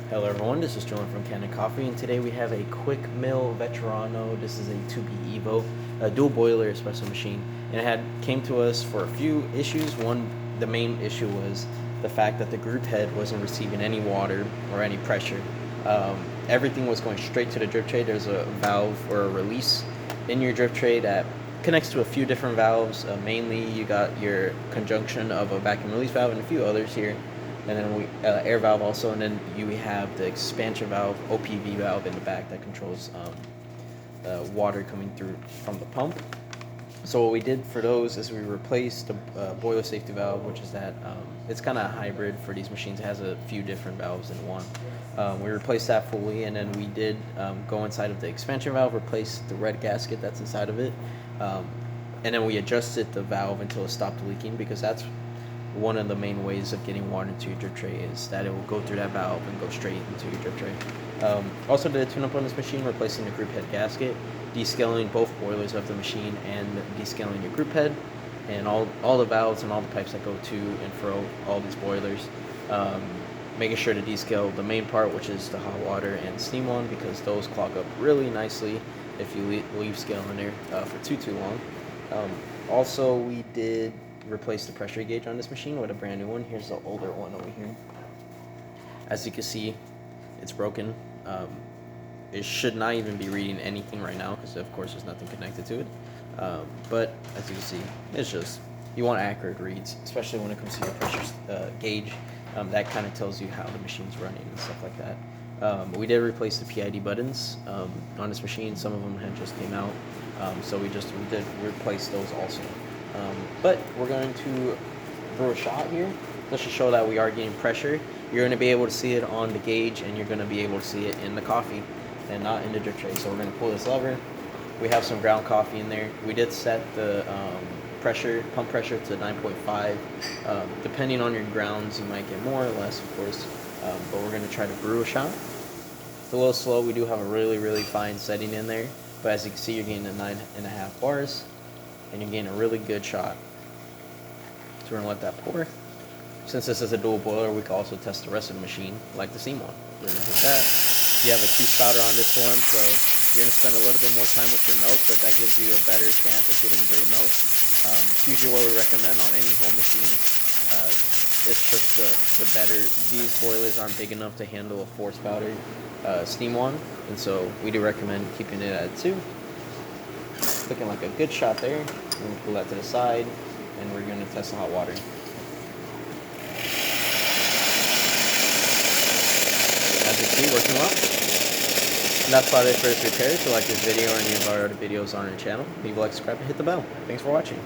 Hello everyone, this is Julian from Kanen Coffee, and today we have a quick mill Vetrano. This is a 2B EVO, a dual boiler espresso machine, and it came to us for a few issues. The main issue was the fact that the group head wasn't receiving any water or any pressure. Everything was going straight to the drip tray. There's a valve or a release in your drip tray that connects to a few different valves. Mainly, you got your conjunction of a vacuum release valve and a few others here, and then we air valve also, and then you have the expansion valve, OPV valve in the back that controls water coming through from the pump. So what we did for those is we replaced the boiler safety valve, which is that it's kind of a hybrid for these machines. It has a few different valves in one. We replaced that fully, and then we did go inside of the expansion valve, replace the red gasket that's inside of it, and then we adjusted the valve until it stopped leaking, because that's one of the main ways of getting water into your drip tray, is that it will go through that valve and go straight into your drip tray. Also did a tune-up on this machine, replacing the group head gasket, descaling both boilers of the machine, and descaling your group head, and all the valves and all the pipes that go to and fro all these boilers. Making sure to descale the main part, which is the hot water and steam one, because those clog up really nicely if you leave scale in there for too long. Also, we did replace the pressure gauge on this machine with a brand new one. Here's the older one over here. As you can see, it's broken. It should not even be reading anything right now, because of course there's nothing connected to it. But as you can see, it's just, you want accurate reads, especially when it comes to your pressure gauge. That kind of tells you how the machine's running and stuff like that. We did replace the PID buttons on this machine. Some of them had just came out, so we did replace those also. But we're going to brew a shot here just to show that we are getting pressure. You're going to be able to see it on the gauge, and you're going to be able to see it in the coffee and not in the drip tray. So we're going to pull this lever. We have some ground coffee in there. We did set the pump pressure to 9.5. Depending on your grounds, you might get more or less, of course. But we're going to try to brew a shot. It's a little slow. We do have a really fine setting in there, but as you can see, you're getting the 9.5 bars, and you're getting a really good shot. So we're going to let that pour. Since this is a dual boiler, we can also test the rest of the machine like the steam one. We're going to hit that. You have a 2-spouter on this one, so you're going to spend a little bit more time with your milk, but that gives you a better chance of getting great milk. It's usually what we recommend on any home machine. It's just the better. These boilers aren't big enough to handle a 4-spouter steam one, and so we do recommend keeping it at 2. Looking like a good shot there. We're going to pull that to the side, and we're going to test the hot water. As you see, working well. And that's about it for this repair. If you like this video or any of our other videos on our channel, leave a like, subscribe, and hit the bell. Thanks for watching.